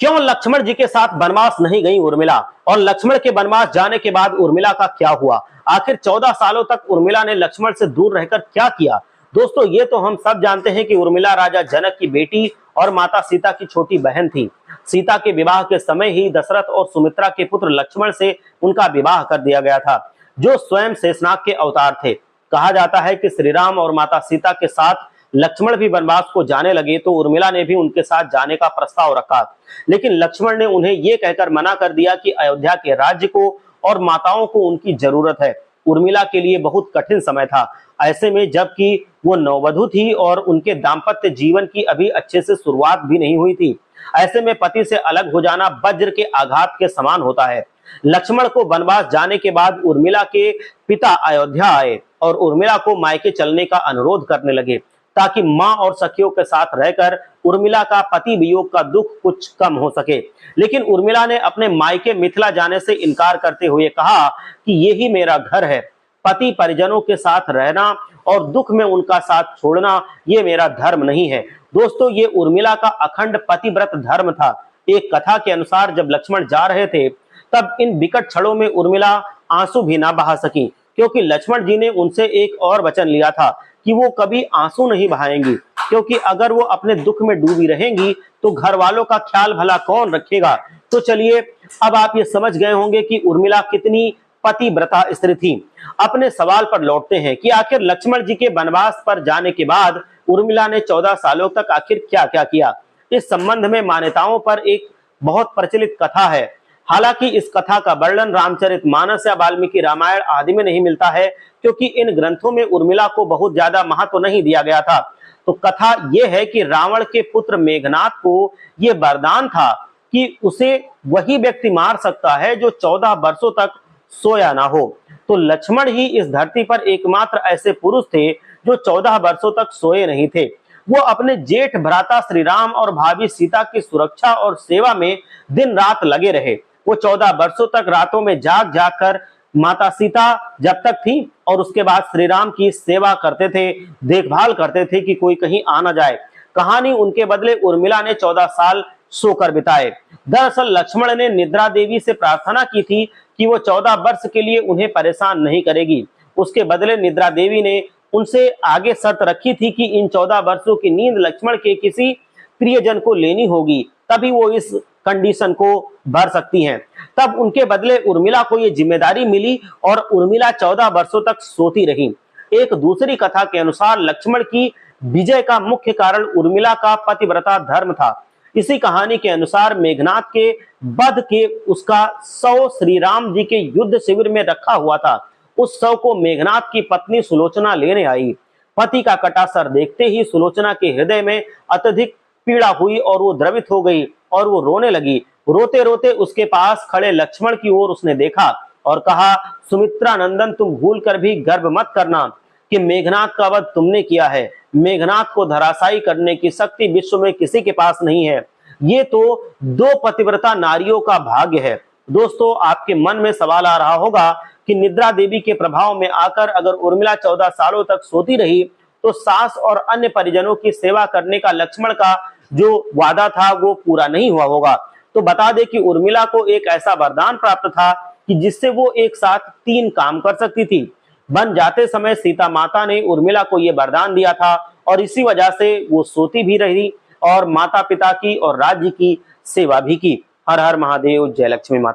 क्यों लक्ष्मण जी के साथ वनवास नहीं गई उर्मिला, और लक्ष्मण के वनवास जाने के बाद उर्मिला का क्या हुआ? आखिर 14 सालों तक उर्मिला ने लक्ष्मण से दूर रहकर क्या किया? दोस्तों, ये तो हम सब जानते हैं कि उर्मिला राजा जनक की बेटी और माता सीता की छोटी बहन थी। सीता के विवाह के समय ही दशरथ और सुमित्रा के पुत्र लक्ष्मण से उनका विवाह कर दिया गया था, जो स्वयं शेषनाग के अवतार थे। कहा जाता है कि श्री राम और माता सीता के साथ लक्ष्मण भी वनवास को जाने लगे तो उर्मिला ने भी उनके साथ जाने का प्रस्ताव रखा, लेकिन लक्ष्मण ने उन्हें यह कहकर मना कर दिया कि अयोध्या के राज्य को और माताओं को उनकी जरूरत है। उर्मिला के लिए बहुत कठिन समय था, ऐसे में जबकि वो नववधु थी और उनके दाम्पत्य जीवन की अभी अच्छे से शुरुआत भी नहीं हुई थी। ऐसे में पति से अलग हो जाना वज्र के आघात के समान होता है। लक्ष्मण को वनवास जाने के बाद उर्मिला के पिता अयोध्या आए और उर्मिला को मायके चलने का अनुरोध करने लगे, ताकि मां और सखियों के साथ रहकर उर्मिला का पति वियोग का दुख कुछ कम हो सके। लेकिन उर्मिला ने अपने मायके मिथिला जाने से इनकार करते हुए कहा कि यही मेरा घर है, पति परिजनों के साथ रहना और दुख में उनका साथ छोड़ना ये मेरा धर्म नहीं है। दोस्तों, ये उर्मिला का अखंड पतिव्रत धर्म था। एक कथा के अनुसार जब लक्ष्मण जा रहे थे तब इन विकट क्षणों में उर्मिला आंसू भी ना बहा सकी, क्योंकि लक्ष्मण जी ने उनसे एक और वचन लिया था कि वो कभी आंसू नहीं बहाएंगी, क्योंकि अगर वो अपने दुख में डूबी रहेंगी तो घर वालों का ख्याल भला कौन रखेगा। तो चलिए, अब आप ये समझ गए होंगे कि उर्मिला कितनी पतिव्रता स्त्री थी। अपने सवाल पर लौटते हैं कि आखिर लक्ष्मण जी के वनवास पर जाने के बाद उर्मिला ने 14 सालों तक आखिर क्या क्या किया। इस संबंध में मान्यताओं पर एक बहुत प्रचलित कथा है। हालांकि इस कथा का वर्णन रामचरितमानस या वाल्मीकि रामायण आदि में नहीं मिलता है, क्योंकि इन ग्रंथों में उर्मिला को बहुत ज्यादा महत्व नहीं दिया गया था। तो कथा यह है कि रावण के पुत्र मेघनाथ को यह वरदान था कि उसे वही व्यक्ति मार सकता है जो 14 वर्षों तक सोया ना हो। तो लक्ष्मण ही इस धरती पर एकमात्र ऐसे पुरुष थे जो 14 वर्षों तक सोए नहीं थे। वो अपने जेठ भ्राता श्री राम और भाभी सीता की सुरक्षा और सेवा में दिन रात लगे रहे। वो 14 वर्षों तक रातों में जाग जाग कर माता सीता जब तक थी और उसके बाद श्री राम की सेवा करते थे, देखभाल करते थे कि कोई कहीं आ ना जाए। कहानी उनके बदले उर्मिला ने 14 साल सोकर बिताए। दरअसल लक्ष्मण ने निद्रा देवी से प्रार्थना की थी कि वो 14 वर्ष के लिए उन्हें परेशान नहीं करेगी। उसके बदले निद्रा देवी ने उनसे आगे शर्त रखी थी कि इन 14 वर्षों की नींद लक्ष्मण के किसी प्रियजन को लेनी होगी, तभी वो इस कंडीशन को भर सकती हैं। तब उनके बदले उर्मिला को ये जिम्मेदारी मिली और उर्मिला 14 वर्षों तक सोती रही। एक दूसरी कथा के अनुसार लक्ष्मण की विजय का मुख्य कारण उर्मिला का पतिव्रता धर्म था। इसी कहानी के अनुसार मेघनाथ के वध के उसका शव श्री राम जी के युद्ध शिविर में रखा हुआ था। उस शव को मेघनाथ की पत्नी सुलोचना लेने आई। पति का कटा सर देखते ही सुलोचना के हृदय में अत्यधिक पीड़ा हुई और वो द्रवित हो गई और वो रोने लगी। रोते रोते उसके पास खड़े लक्ष्मण की ओर उसने देखा और कहा, सुमित्रा नंदन, तुम भूल कर भी गर्व मत करना कि मेघनाथ का वध तुमने किया है। मेघनाथ को धराशायी करने की शक्ति विश्व में किसी के पास नहीं है। ये तो 2 पतिव्रता नारियों का भाग्य है। दोस्तों, आपके मन में सवाल आ रहा होगा कि निद्रा देवी के प्रभाव में आकर अगर उर्मिला 14 सालों तक सोती रही तो सास और अन्य परिजनों की सेवा करने का लक्ष्मण का जो वादा था वो पूरा नहीं हुआ होगा। तो बता दें कि उर्मिला को एक ऐसा वरदान प्राप्त था कि जिससे वो एक साथ 3 काम कर सकती थी। बन जाते समय सीता माता ने उर्मिला को यह वरदान दिया था और इसी वजह से वो सोती भी रही और माता पिता की और राज्य की सेवा भी की। हर हर महादेव, जय लक्ष्मी माता।